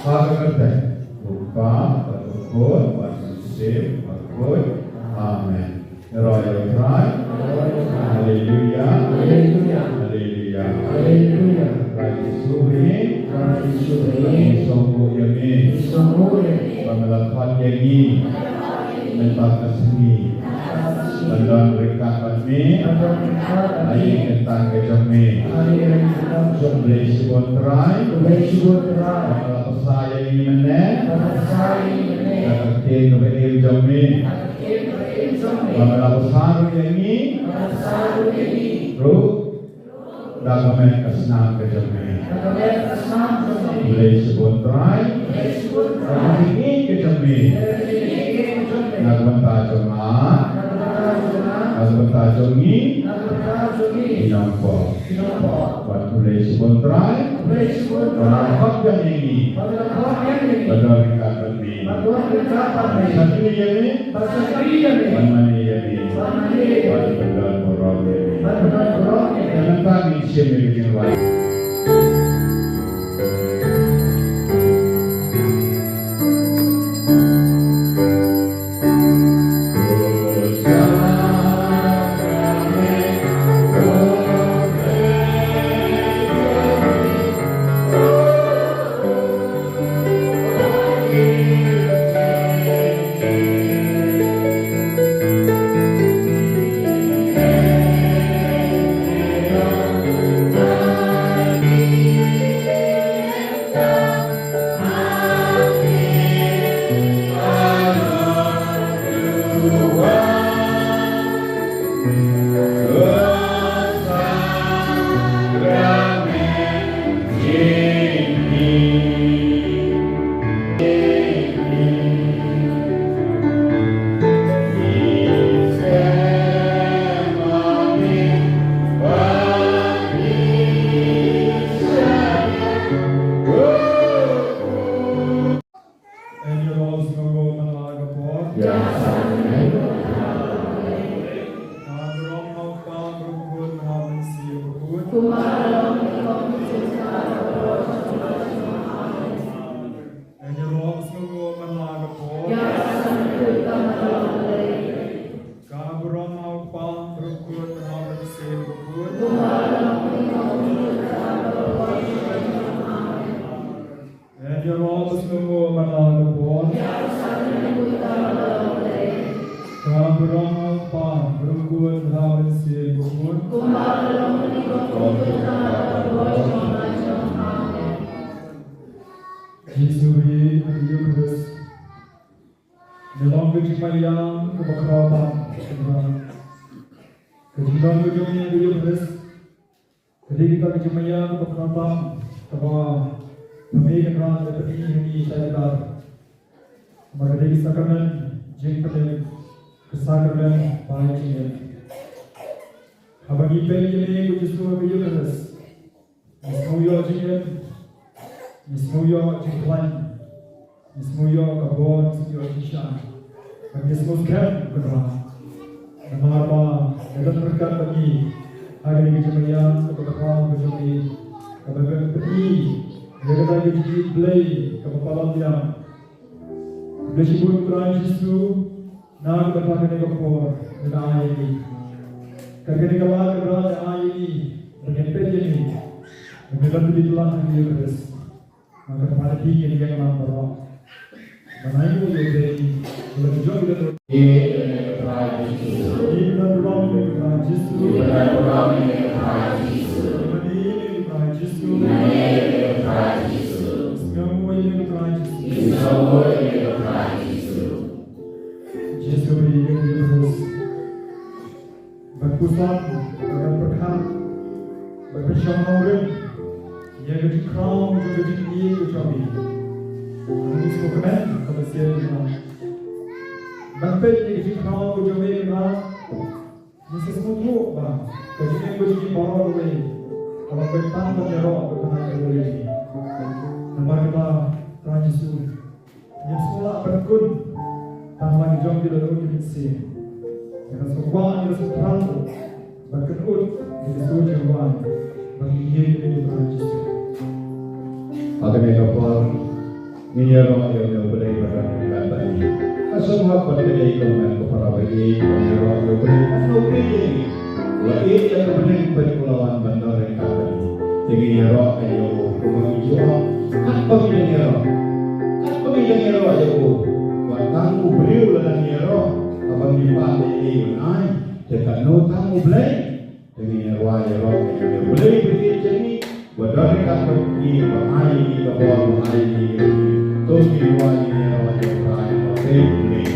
Hagaganda. Buka, bertukut, bersusim, berkut. Amen. Royal cry. Hallelujah. Hallelujah. Hallelujah. Hallelujah. Raisuhi. Raisuhi. Somo yami. Somo yami. Pangalapat yami. Mentakasmi. Mendan mereka kami. Ayat tentang kejami. Jomble sibotrai. Pangalapat saya ini menek. Kakaknya kebeil jami. Pangalapat saru yami. Ruh. Dagamen kesnam kejami. Jomble sibotrai. Ini kejami. Nagbanta jemaat. Nagbanta jongi. Inampo. Waktu lesi kontrai. Orang yang ini. Padahal kita kami. Satu ini. Mana ini. Pada benar orang ini. Jangan kami siapa yang baik. Ngiyaro yo boleh berkata ini. Semua pendiri komen kepada bagi ngiyaro yo boleh ano ini. Wali yang boleh berkulawan bandar yang kata ini. Jadi ngiyaro ayo kumagijo. Kan ngiyaro ayo. Watang beliau lah ngiyaro. Abang dipalai unai. Cekat no tamu boleh. Jadi ngiyaro ayo boleh pergi jadi. Wadari kan pergi bahai ke bawah bahai ini. Toki wali ni awak cerai, okey boleh.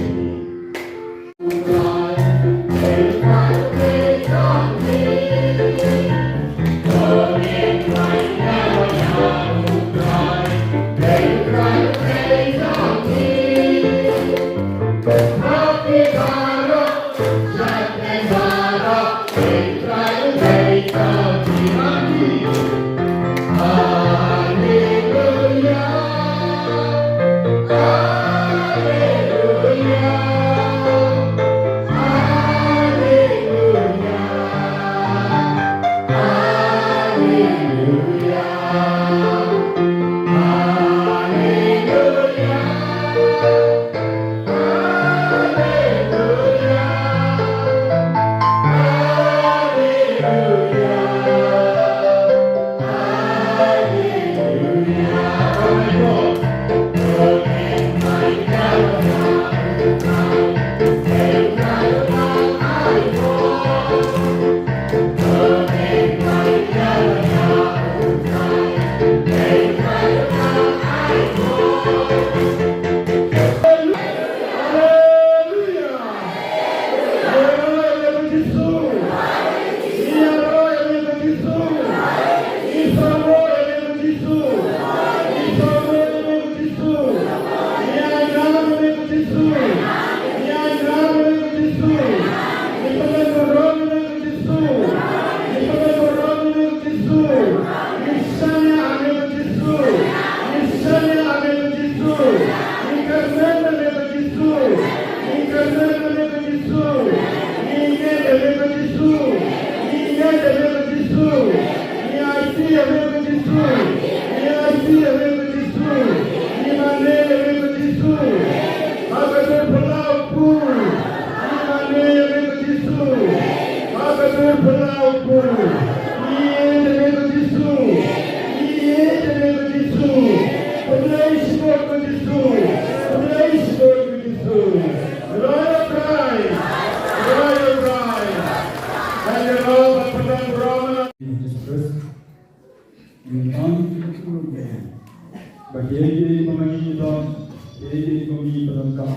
Bagi memangi itu, bagi kami berangkat.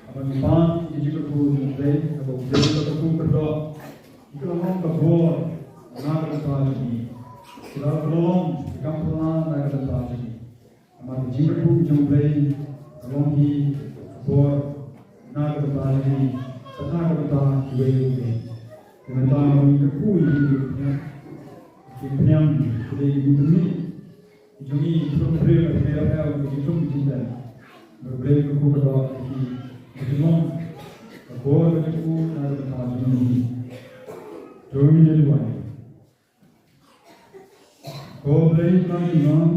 Abang Ipan, ini juga pun dari, abang dari kita pun berdoa. Jika orang berdoa, nak berdoa lagi. Kita belum, kita pernah nak berdoa lagi. Abang jika pun jumpai, abang di berdoa, nak berdoa lagi. Tetap berdoa juga juga. Sementara abang itu pun hidupnya, hidupnya dari hidupnya. Jadi berbeza dengan hidup kita, berbeza dengan berdoa kita, semua berdoa itu ada dalam ini. Jadi jadi baik. Kau beri kami nama,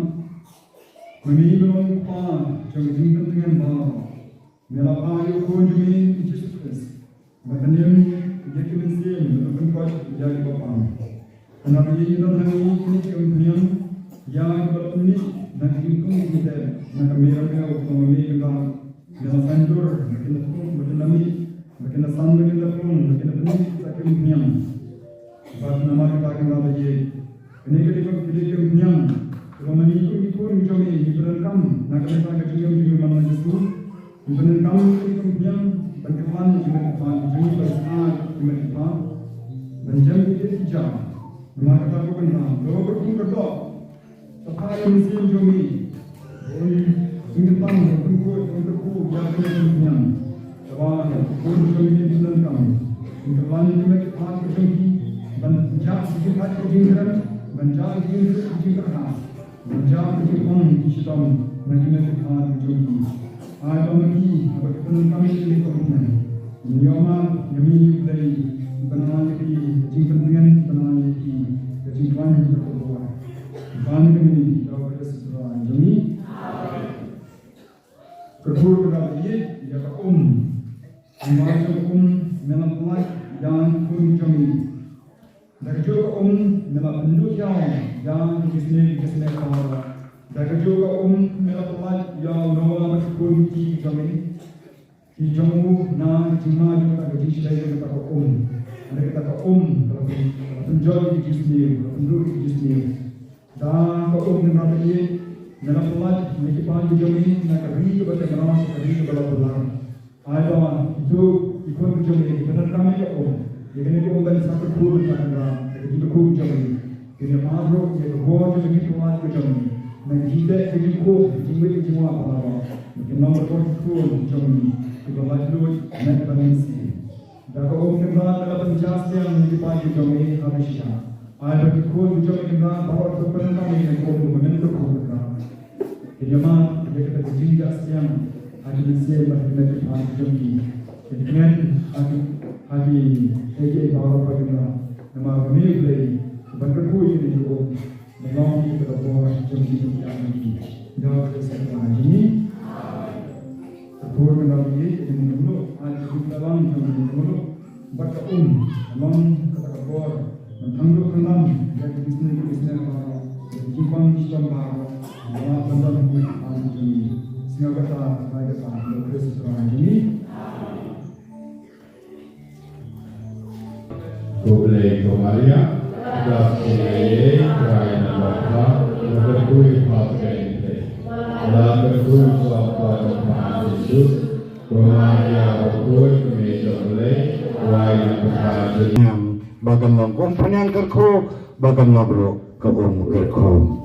kami berdoa kepada jadi dengan bahagia. Melakukan ayu kau jadi Yesus Kristus. Maknanya dia kemensia, bukan kau jadi bapa. Karena dia dalam ini kemudian yang berarti nak ingkung kita nak mereka otonomi kita dalam kantor kita pun berkenami berkena sandu kita pun berkena penuh sakit penyam sebab nama kita kita lagi ini kita pilih penyam kalau menikung mencoba berangkam nak kita kecil juga mana itu berangkam penyam berkepan juga kepan jadi bersama juga menjadi kita nama kita bukan nama berpun berdoa Sekarang mesin jomi, ingin tahu untuk jaga dunia. Sebab pun jomi di dalam kami. Untuk lanjut lagi hal terjadi dan jauh sedikit kejingkiran, dan jauh kejingkiran, dan jauh kejingkiran di sitam menjadi hal terjadi. Ada lagi apa kita kami ini komitmen. Nyaman, yami dari penamaan di kejingkiran dengan penamaan di kejingkiran yang berkuasa. Kami kami dapat keseluruhan jami. kedua ini dia Memang melalui yang pun kami. Dan juga melalui yang kisah kau. Dan juga melalui yang nawa pun kami. Ijamu na cuma juga gaji saya kita ada kita kalau penjual di kisah, penduduk di kisah. Dan kau melalui melalui mekipan jami nak beri kepada orang beri kepada orang. Ayah itu ikut jami benar kami Jadi ko dan sa pagpuro na dito ko jami. Kini maadro ya ko jami ko ma ko jami. Na hindi ko hindi ko pa. Kini number 4 jami. Ko ba lo na tamansi. Da ko na panjas yang di pa jami habisha. Ayah ko jami na power to pa na kami ko momento ko na. Kini ma ya kita jinjas yang ada di sini pada jami. Kemudian Abi ege bawa pagina nama kami play berkuih ini juga melalui beberapa jam yang ini jauh sesuatu ini terus melalui ini dulu ada dalam jam dulu baca alam kata kabar menangguh kenam dari bisnis para jipan baru malah tentang ini sehingga kata terus ini Goblei Maria, grazie Traina Bapa, per cui patente, la per cui sua forma Gesù, Maria per cui medio lei, Traina Bapa, bagan longkong penyang kerko, bagan labro kerko.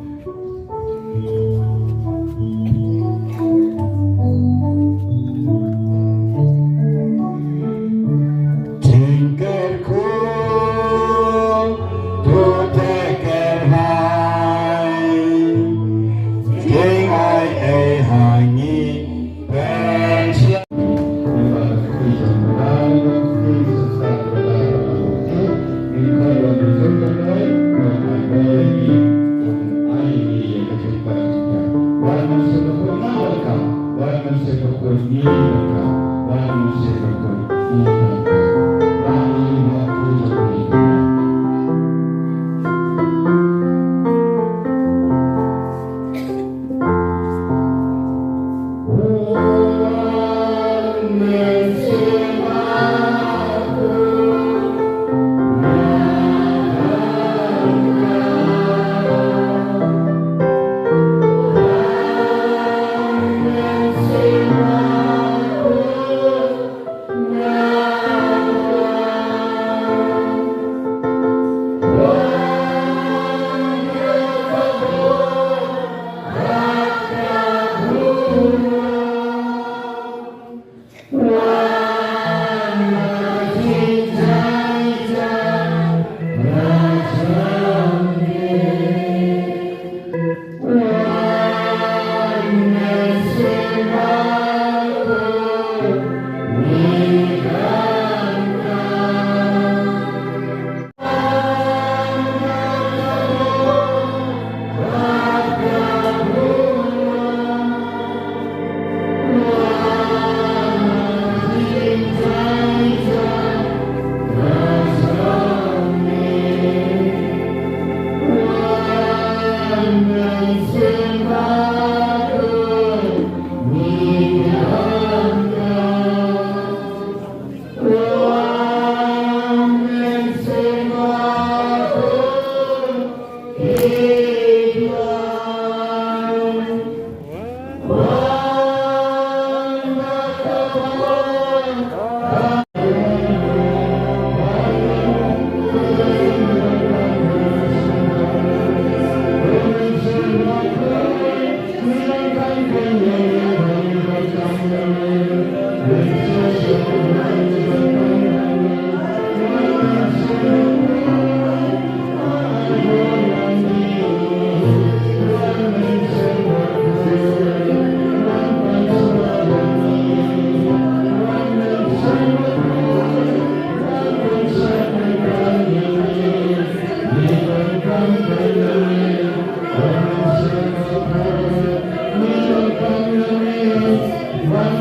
Amen.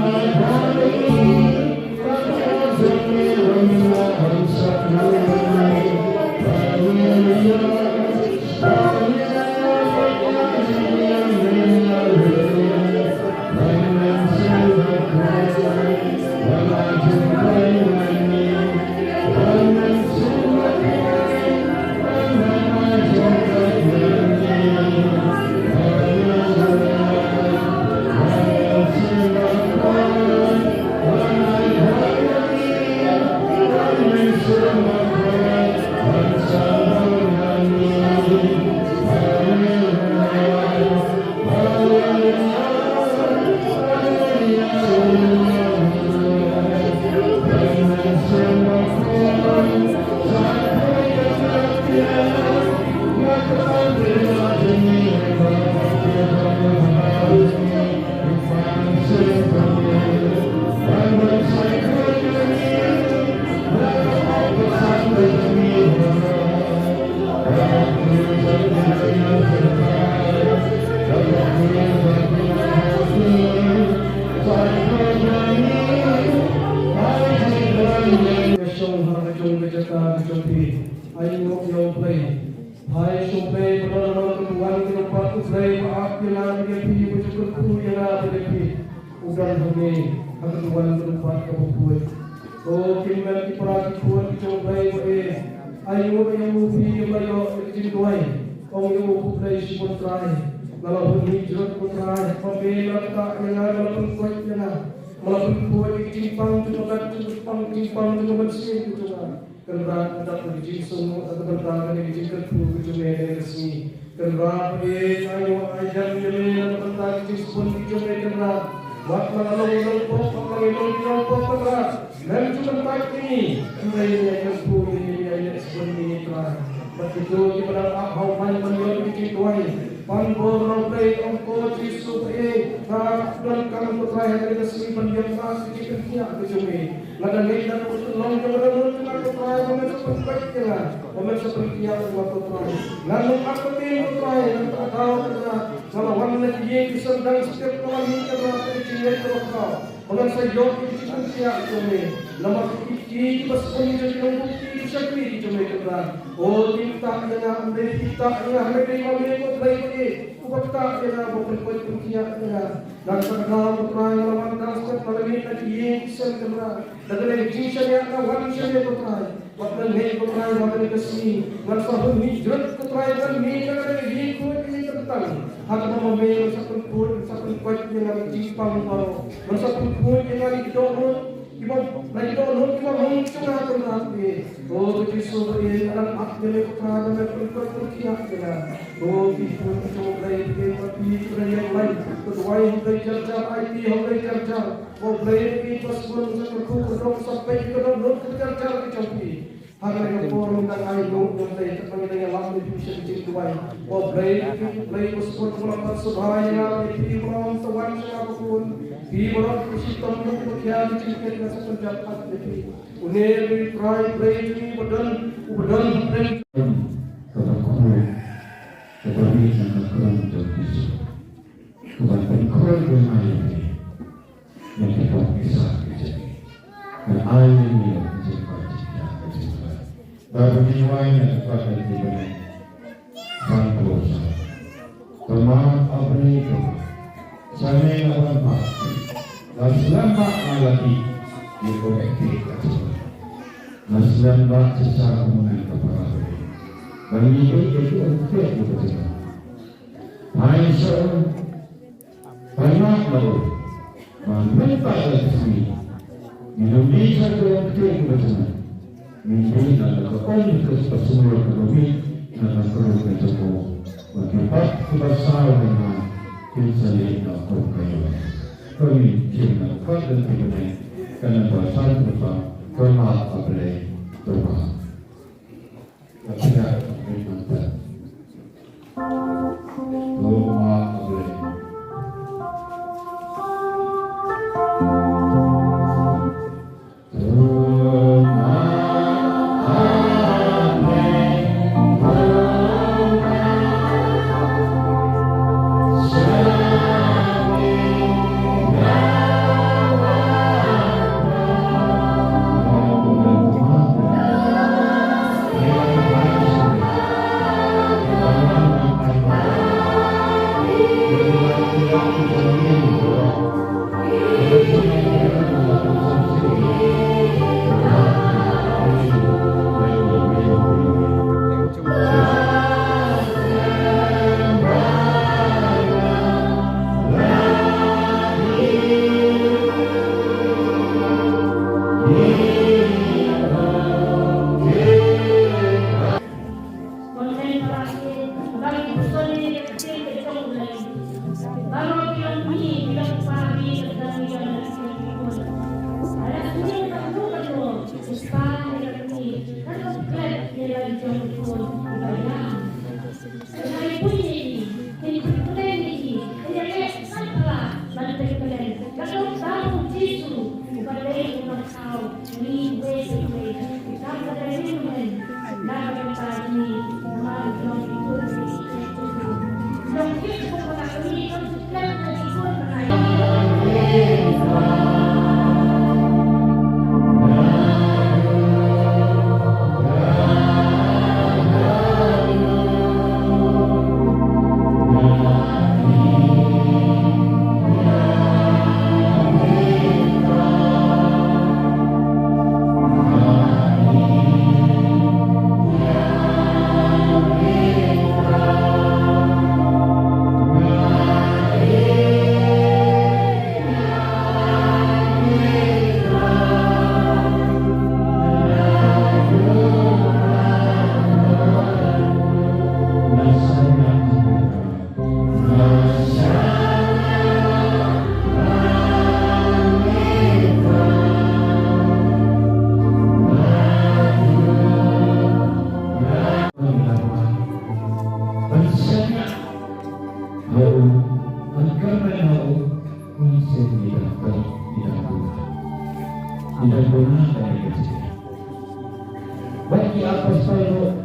Bagi apostol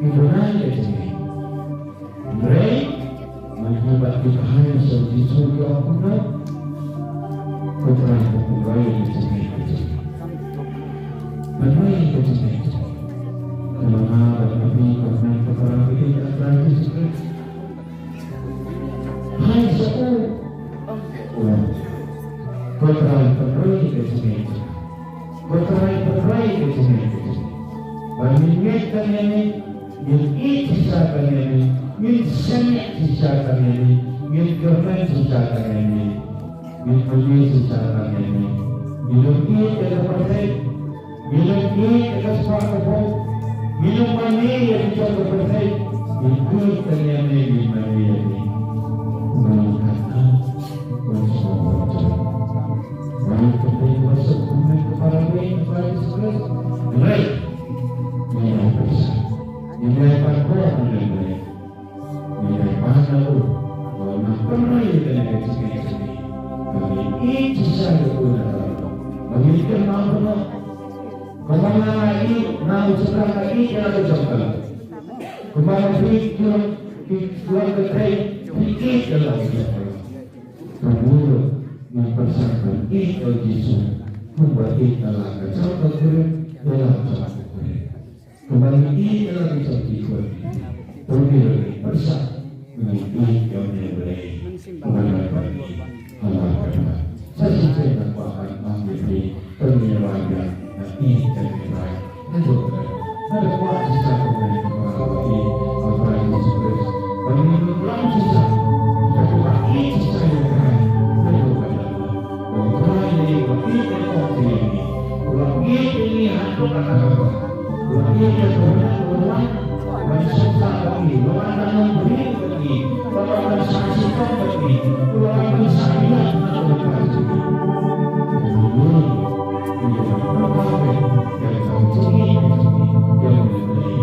Ibrani Andrei menghibah Tuhan seperti surga kuno putra pegawai Menuai kecil Kelama Nabi Karena Kepala Bidang Perancis Hai Saul putra pegawai kecil Putra-putrai kecil Mengingat kalian sisa kalian sangat sisa kalian keren sisa kalian puji sisa kalian dalam percaya dalam suatu minum mani yang bisa percaya kalian ini mengatakan masuk kepada baik nilai parkour nilai pasal pernah dengan kecil kami bisa memiliki mampu kemana lagi mau sekarang lagi kita berjumpa kemana pikir pikir dalam kamu mempersatukan itu Yesus membuat kita langkah contoh dalam satu kembali ini dalam satu pemilik bersama mengikuti yang boleh mengenai Allah karena sesuai bahan menjadi penyewaannya nanti dan baik itu ada kuat sisa pemerintah bagi apa yang disebut pemilik langsung satu bagi sisa yang baik itu adalah ini bagi ini bagi ini aku katakan bagi kebenaran manusia bagi orang memberi bagi orang saksikan bagi orang bersayap atau bagi yang kau cari yang memberi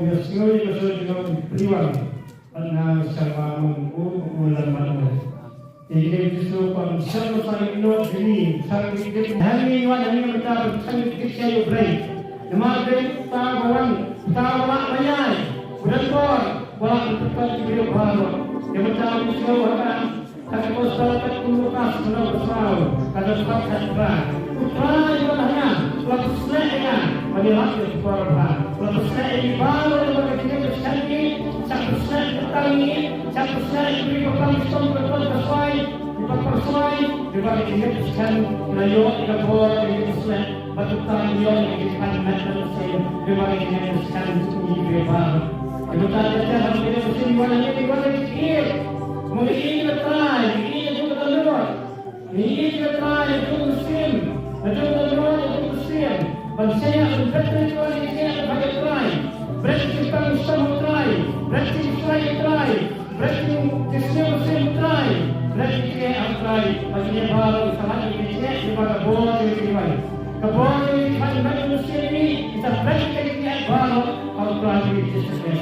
dia singoi masuk dengan priwal karena sama mengulang mana. Jadi justru kalau sama saya not ini saya fikir hari ini wanita kita sangat kecil berai. Nama dia tahu banyak. Bukan buat tempat video baru. Yang mencari sesuatu kata masyarakat melukas menolak kata sepakat berat. Putra itu hanya lalu selesai menilai keluarga. Lalu selesai baru bagi kita bersanji. Satu selesai bertani, satu selesai beri bekal sumber bersesuai, dipersesuai. Dibagi kita bersanji melayuk kita buat kita selesai. Batu tani yang kita mencari selesai. Dibagi kita bersanji ini baru. Kita harus kita bersih warnanya di warna kecil. Mungkin ini letrai, ini juga telur. Ini letrai itu musim, itu telur itu musim. Bangsa berarti itu ini sebagai letrai. Berarti kita musim letrai, berarti letrai letrai, berarti kita musim letrai, berarti kita letrai. Bagi baru sama ini di mana boleh dijual. Kebun ini kan musim ini kita berarti kita baru letrai itu sukses.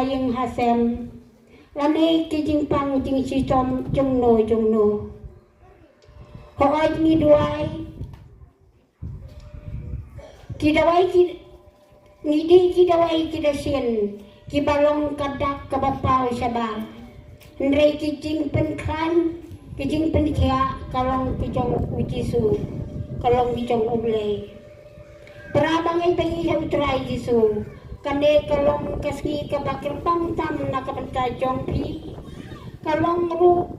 Hayang hasem lani kijing pang jing si tom jung no ho ai ni duai kidawai kidasien ki balong kadak ka bapau sabal ndrei kijing pen khan kijing pen khia kalong kijong ujisu kalong kijong oblei perabang ai pengi utrai jisu kane kalong kasgi kabakir pang tam nakabentai jongpi kalong ru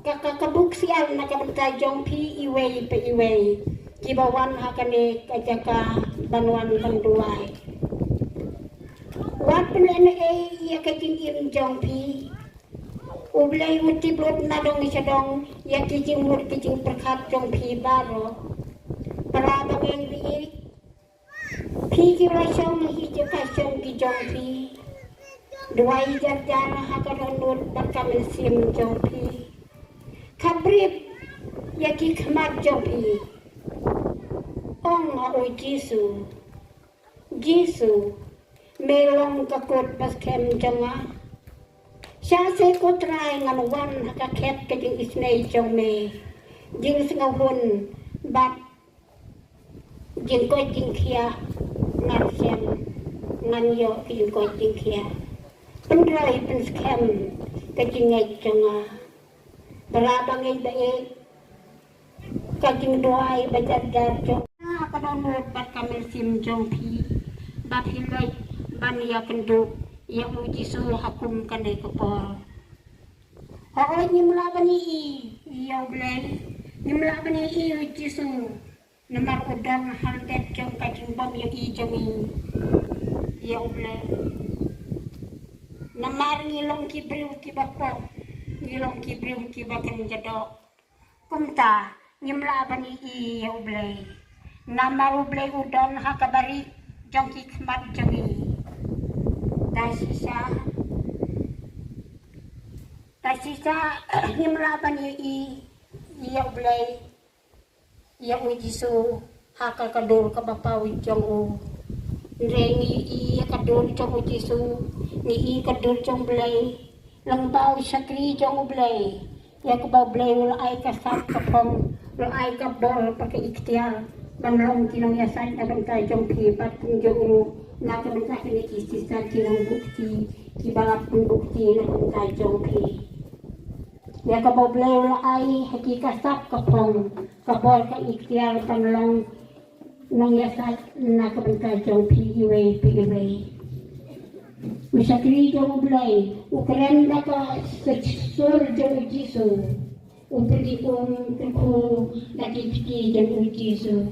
kakabuk sial nakabentai jongpi iwei pe iwei kibawan hakane kajaka banwan banduai wat penene ya kajing im jongpi ublai uti blot nadong isadong ya kijing mur kijing perkhat jongpi baro parabang yang biik Pi kira song hijau kasong kijong pi, dua jar jana hakaran nur bakal sim jong pi, Kabrib yaki khmat jopi. Ong o Jisu. Jisu melong kakut pas kem janga. Siya se ko try ngan wan hakaket ke jing isnei jong me. Jing singahun bat jing ko jing kia ngan sem ngan yo ke jing ko jing kia. Pendrai pen skem ke jing ngai janga. Berabang ei bae ke jing doai bajadar jong. Kadang bat kamel sim jong pi bat hilai ban ya kenduk ya uji suruh hakum kanai kepol. Hoi nyimla bani ya ulai nyimla bani uji suruh namar udang haldet jong kajing bom ya ijangi ya ulai namar ngilong kibriu kibako ngilong kibriu kibakan jadok kumta nyimla bani ya ulai namar ulai udang hakabari jong kikmat jangi Tasisa himlaban iya ulay iya ujisu hakal kadul kabapawi jong u rengi iya kadul jong ujisu ni i kadul jong ulay langbaw sakri jong ulay ya kabaw ulay ulay kasap kapong ulay kabol pakai ikhtiar manlong tinong yasan na bangkay jong pipat kung jong nakabangkay ni kisisa tinong bukti kibalap kung bukti na bangkay jong pi ya kabablay ulay hakikasap kapong kabol ka ikhtiar panlong nong yasan na kabangkay jong pi iway misakri jong ulay ukren na ka sur jong jisu upri kong nakipiki jong jisu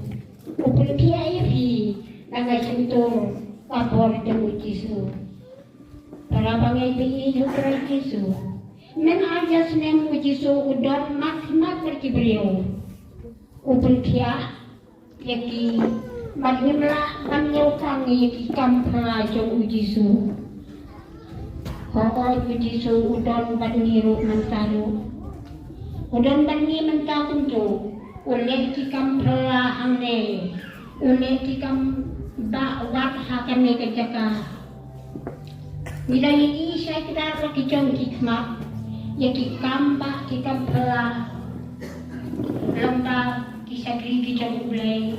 upri kiai nagasinto kapor jong jisu para bangay di ukray jisu men ajas nem jisu udon mak berkibriyo upri kia yaki magimla manyukang yaki kampra jong jisu Hoi jisu udon bangiru mantaru udon bangi mentakun tu ulet kikam perahang ne ulet kikam bakwat hakane kejaka nilai ini saya kira lagi jong kikmat ya kikam ba kikam perah lomba kisagri kijong ulay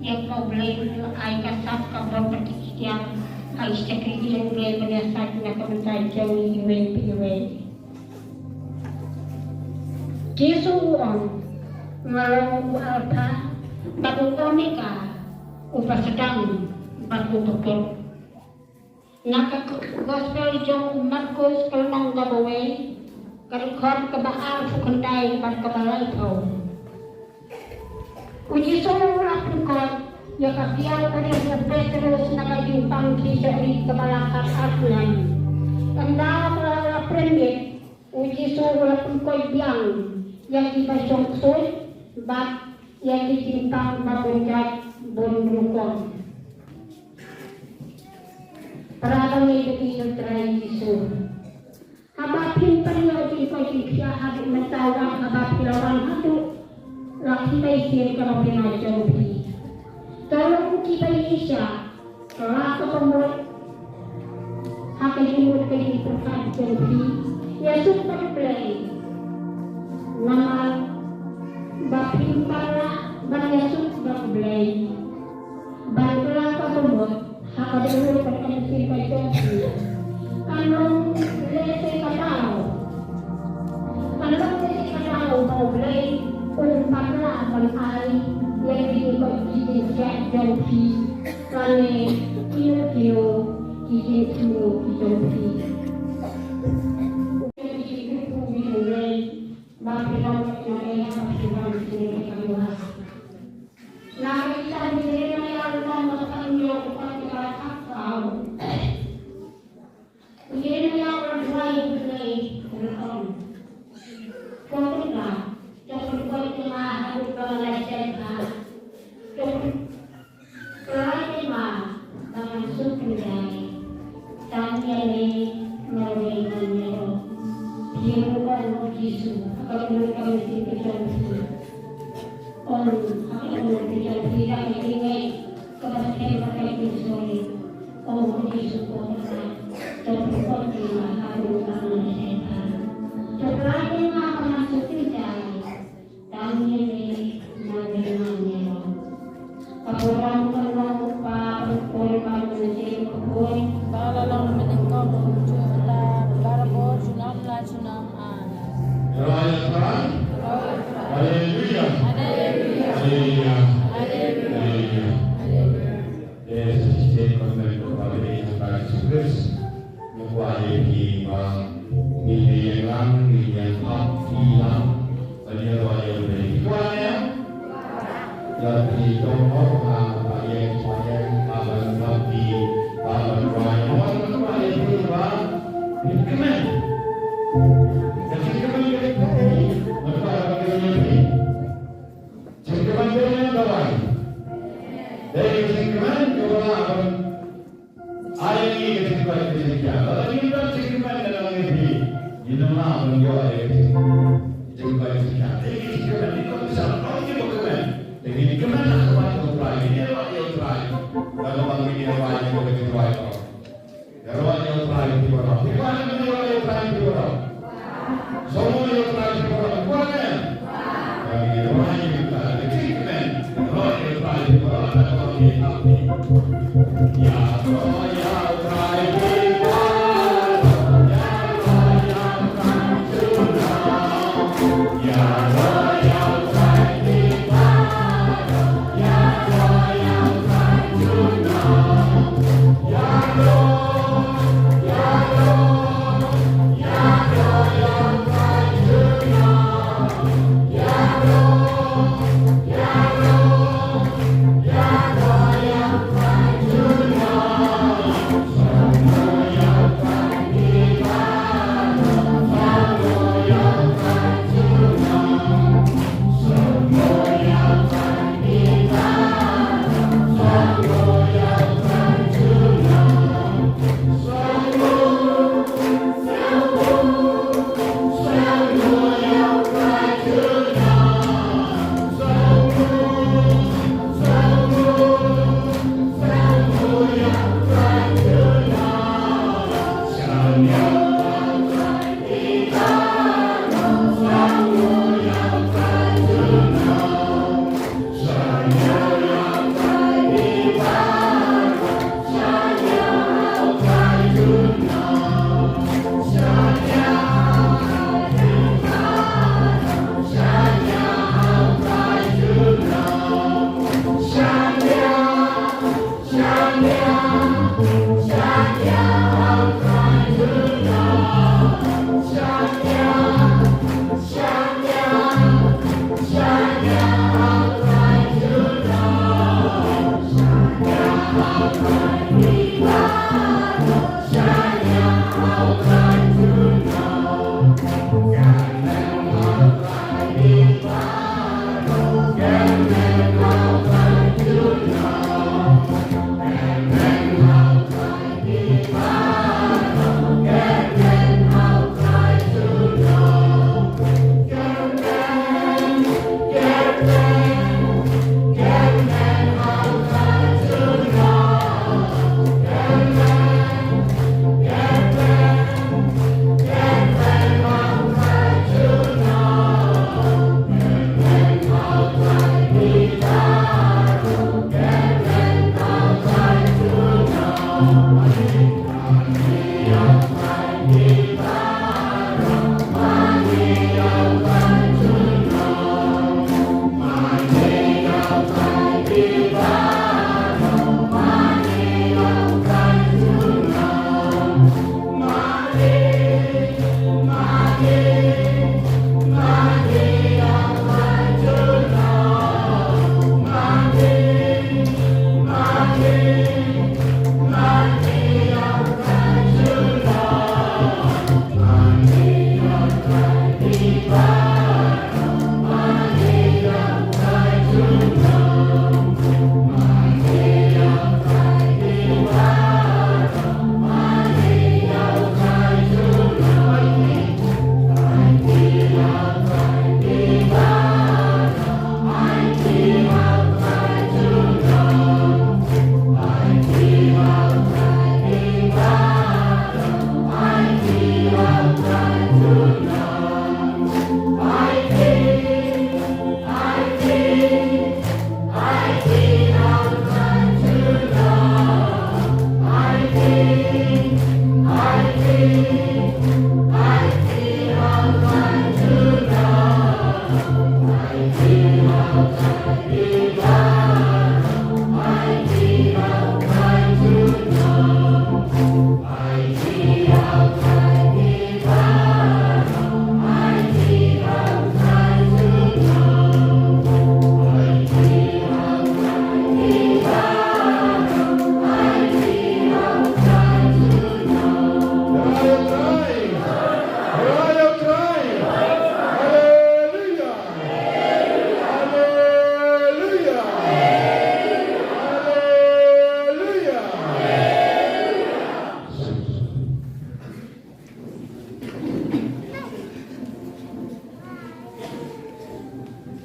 ya kau ulay ay kasap kabang pertikian ay kisagri kijong ulay banyasag na kamentay jong iwe Jesu ngalau alta batu komika upah sedang batu betul naka gospel jong Markus kelong gabawe karikon kebaal fukendai ban kebalai tau uji sululah pungkot ya kapial pada Petrus nakajumpang kisari kebalakat aklan anda melala premit uji sululah pungkot biang yang dipasok bat yang ditimpang babonjat bonrukon perabang itu terai Yesus habapin periodi konsumsi hari mentawang habapin orang hadu laki baisir kalau penajau bi tolong kita Indonesia kelak pemut hakimut kehidupan jombi Yesus terpilih nama bapin para Yesus berblay bangla pemut hakimut kehidupan jombi anong lese katao mau blay umpamla bangay yang diikot jombi kane kiyo kijinsu jombi Yesus, kalau mesti kejauhan. On aku kejauhan tidak ingin kebahagiaan pakai pisoi. Oh, Yesus Tuhan, terpukul di haru tangan setan. Setelahnya apa masuk tidak? Tahun ini nanya. Kapuran penuh pukul manusia pukul. Balalang menengkau berjuta barabor sunam la sunam ana. Haleluya. Haleluya. Haleluya. Haleluya. Yesus Kristus kepada Yesus yang wahai iman, ini yang lang, ini yang hak, hilang, tadi wahai beri kuatnya. Jadi doa yang aban mati, aban raya, orang wahai iman, ini kemen. Jadi kemen kita ini, maka kita ini, jadi kemen kita bawah. Dari kemen kita akan ayat ini kita baca. Kalau kita kemen dalam ini, kita akan menjual ini. Kita baca. Ini kemen itu bisa orang itu kemen. Ini kemen apa itu try? Ini apa itu try? Kalau bang ini apa itu kita try? Kalau itu try itu orang. Di mana ini orang try itu orang? Semua itu try itu orang. Bukan? Bagi orang yang kita kemen, orang itu try itu orang. Kalau kita ya, oh ya, try kita.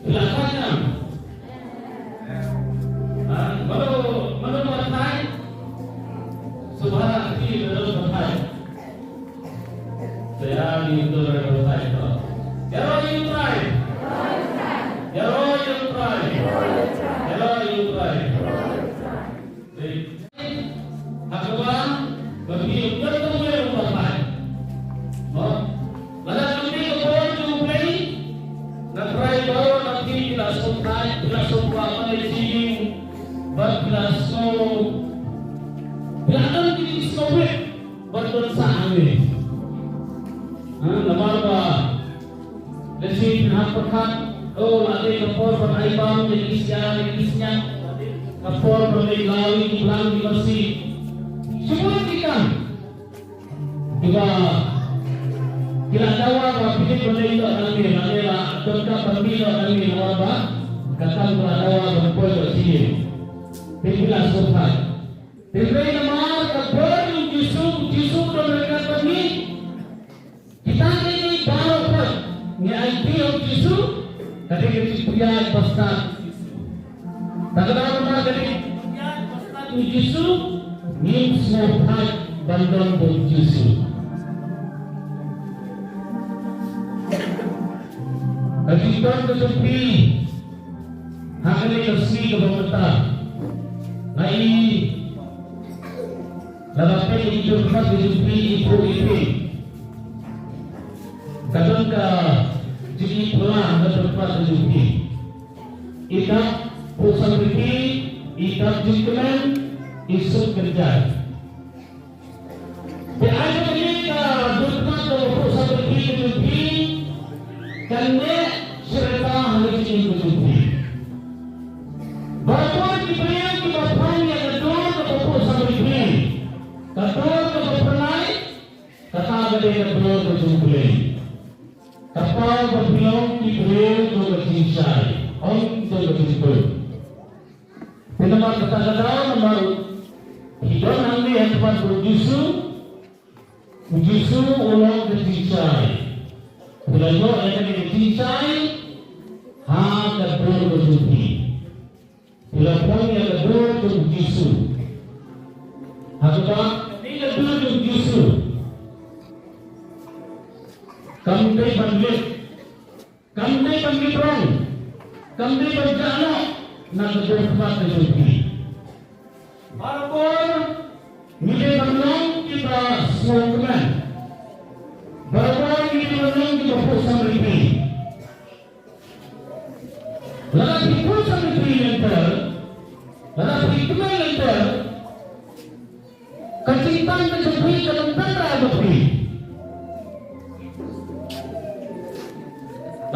Silakan. Mana bertai? Subhanallah di dalam bertai. Saya di dalam bertai itu. Ya roh you try. Ya roh you try. Ya roh you try. Aku bang bagi bertemu yang bertai. Oh, mana nanti kau tu play? Nak try baru nanti kita sumpah apa lagi? Berkelas Bilang kita sobek berdosa ini. Lamar ba? Lesin hapakat. Oh, ada kapor beraibang legisnya. Kapor berlawi pulang di masjid. Semua kita. Juga kita tahu apa pikir berlalu nanti. Nanti lah tetap berbila nanti apa? Kata berlalu berpol bersih. Bila sopan. Bila nama kabar Yusuf dan mereka kami kita ini baru pun ni idea Yusuf tadi kita punya pasal tak ada apa tadi punya pasal Yusuf ni sopan bandang Yusuf kita tepi hari kesini kebetulan Nai Lalapai itu tempat dijupi ibu. Kadang ka jadi pulang ke tempat dijupi. Ikat pusat beri, ikat jengkelan, isuk kerja. Berada mereka tempat pusat beri dijupi, kerana serta harus dijupi. Bahawa diberikan kebahagiaan yang kedua kepada sampai kedua kepada kata ada yang kedua kepada kapal berbilang diberikan kepada cincai untuk kepada penampak kata-kata nomor hidup nanti yang tempat berjusu ulang ke cincai bila itu yang ke cincai hanya berjupi bila pun yang kedua itu Yesus. Apa? Ini kedua itu Yesus. Kami panggil orang, kami berjalan nak berbuat sesuatu. Walaupun kita menang kita semua, walaupun kita menang kita pusat ini. Lalu pusat ini lalu hikmah kecintaan kesepi ketentangan kesepi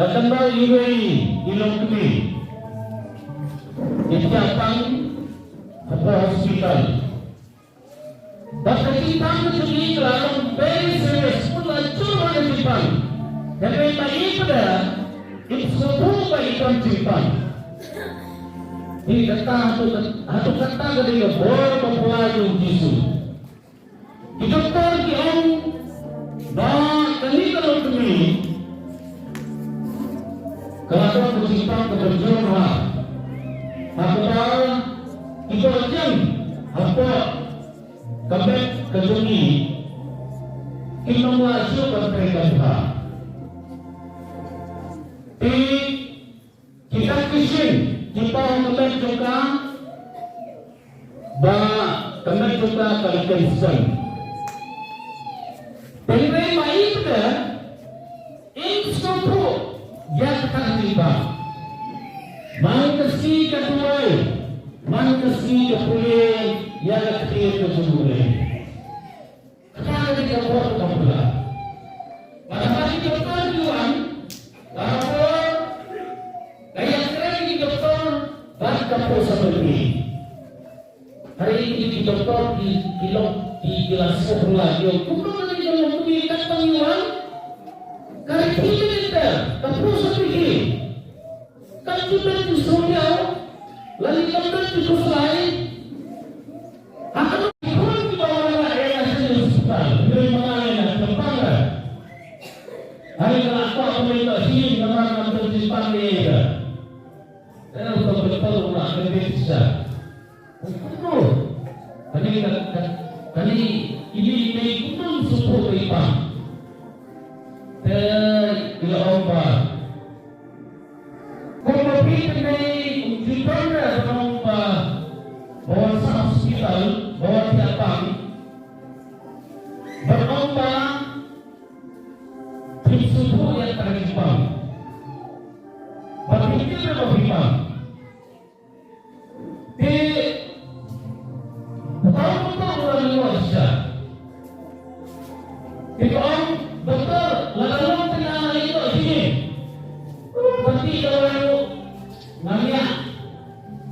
datang dari ilong kami didatang ke hospital dan kecintaan kesepi lalu very serious mulai cuma kecintaan dan mereka itu semua baikkan kecintaan. Ini kata atau kata ketika boleh mempelajari Yesus. Kita pergi dan kami kalau kami kalau kecintaan keberjuangan, apa kita jam apa kami kejungi kita masuk ke mereka. Kita kisah kita kembali juga kembali juga kalau Kristen. Dari baik itu, insofro yang terliba, mangkasi kedua, mangkasi kepulih yang ketiga kepulih. Kalau kita buat apa? Pada hari keperluan, kalau kayak sering doktor bangka posa berbi. Hari ini di doktor di kelas sekolah dia kumpulan dari dalam pemilikan pengumuman. Kalau kita posa berbi, kalau kita di Surya, lalu kita di Sulai, akan pun di bawah yang hasil hospital dari mana yang tempatnya. Hari kelak pemerintah sini nama terjadi kapit na ujipan na ng bawat sa hospital, bawat tiapang, berong ba pinsubo yang terjebak, berpikir na mabibang. Betul-betul orang luar siya. Ito ang doktor, lalong tinangan ito, sige. Pati kawayo, nangya,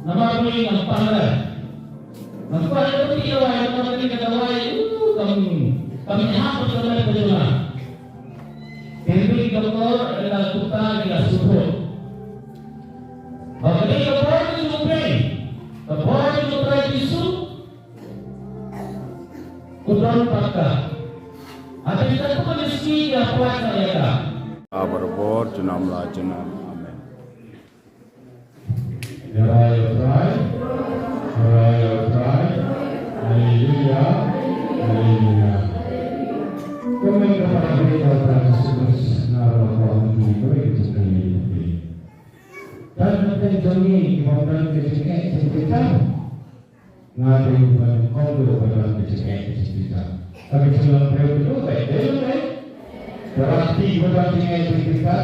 namabuli ang pangalan. Nagpapalala pati kawayo, namabuli ang kawayo, kami hapot kami sa juna. Hindi doktor, ila tuta, ila support. Bakit doktor, ila support? Doktor, ila support, Kudron Pakka. Ada kita tu kan mesti apa saya dah. Berbuat jenam lah jenam. Amin. Haleluya. Haleluya. Kami kepada kita terus narawal juga itu sekali. Dan kita jami kepada kita ngaji bukan kau pada kita. Tapi sebelum itu baik. Berarti pada kita.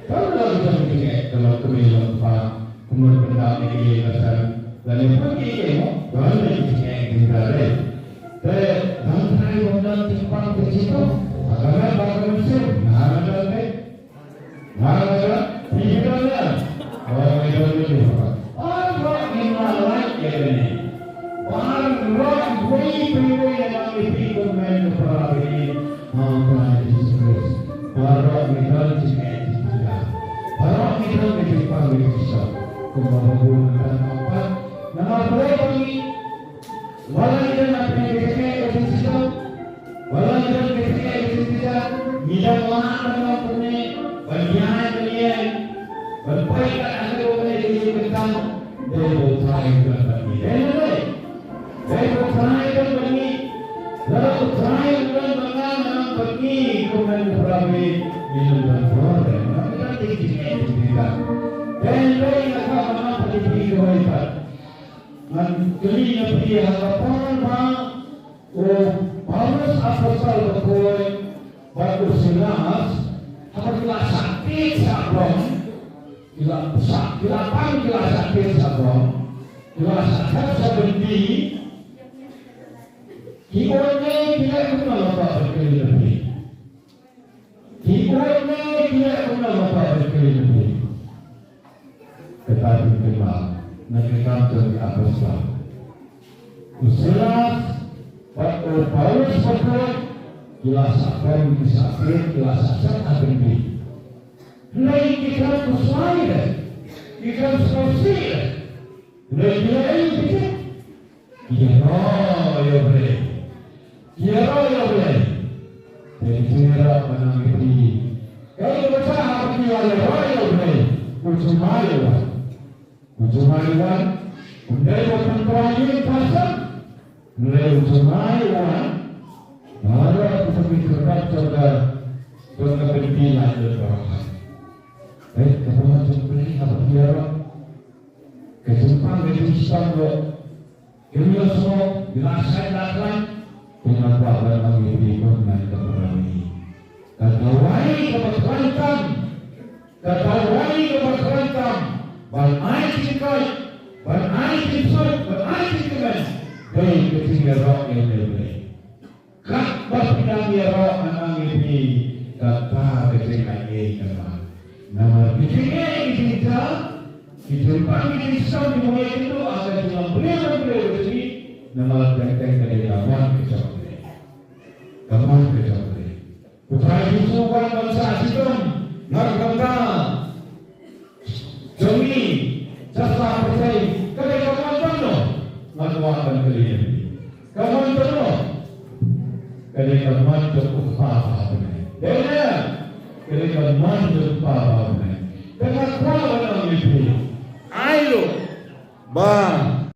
Kalau kita kalau kami Pak kemudian benda ini asal dan yang pergi kalau kita ada. Tapi sampai benda timpang ke situ, agaknya bagus sih. Ada. Pikirannya. Oh itu. Orang ini like ini. Orang way yang dipikir main perabot. Orang Yesus. Orang itu juga. Orang itu juga bisa. Kemudian apa? Nama berapa ini? Walau itu nak pergi ke situ. Walau itu pergi ke situ. Tidak mana punya bagian. Berbaik ada orang yang berkata, dia bertanya kepada dia. Dia bertanya kepada dia. Lalu bertanya kepada pergi kemudian berabih minum dan berabih. Kita tinggi kita. Dan lain agama pergi kewajiban. Dan kelihnya pergi hadapan Paulus apostol berkoi bagus silas. Apabila sakit sabron. Bila sakit sabron. Bila sakit sebenci. Kibornya tidak kenal apa berkeli-keli. Kibornya tidak kenal apa berkeli-keli. Tetapi kenal negeri kantor di apostol. Silas, Paulus berkata, jelas sakit, sakit, jelas sakit berkeli. Lain kita kusuai, kita sesuai. Lain kita. Ya boleh. Kira boleh. Kira menangis. Kalau kita hati oleh boleh. Ujumaiwan. Mulai bukan perayaan pasal. Mulai ujumaiwan. Baru aku terlihat coba berkepentingan berdoa. Kemudian jumpai apa dia? Kejumpaan kejumpaan ini semua dilaksanakan dalam dengan bahagian kami dengan keberani. Ketawai keberanian, banai cikai, banai cikai, banai cikai. Dari ketiga roh yang lebih. Kak berpindah roh anak ini kata ketiga ini nama ketiga kita. Dijumpang di Islam di bawah itu akan cuma beliau ini nama tentang dari kawan kecil. Putra Yesus orang bangsa Asyikam, Narganda, Jami, Jasa Percaya, kerana kawan penuh, manuakan kalian. Kawan penuh, kerana kawan cukup paham. Dengan kerana kawan cukup paham. Dengan kawan orang itu. Ayo, bang.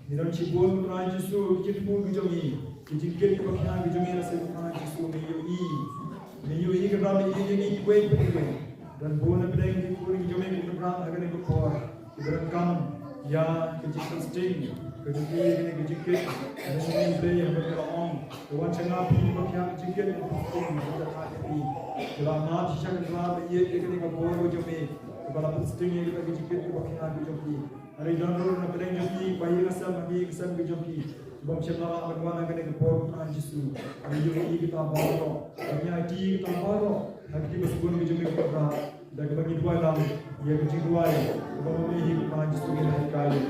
Niram Chibun Tuhan Yesus Kitmu Gijongi Kijikit Kebakyan Gijongi Rasa Tuhan Yesus Meyu I Kebrami I Kue Penyue dan Bona Pedeng di Kuri Gijongi Kebrang Agar Kepor Keberangkam Ya Kijikit Sting Kijikit dan Senin Play yang berkelong Tuhan Cengapi Kebakyan Kijikit dan Sting Kijikit Selama Shisha Kebrang Ia Ikan Kepor Gijongi Kepala Sting Ia Kijikit Kebakyan Gijongi Hari Janur na Pedeng Joki Bayi Rasam Magi Kesan Gijongi Bom Syamara Agwana Agar Kepor Tuhan Yesus Meyu I kita bawa Kami IT kita bawa Hati bersebut Gijongi Kebrang dan bagi dua dalam ia kecil dua kalau ini Tuhan Yesus ini kali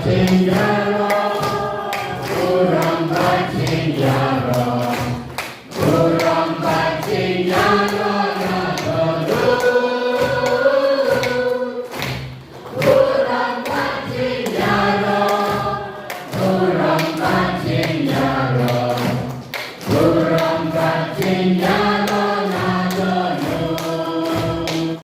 Sehingga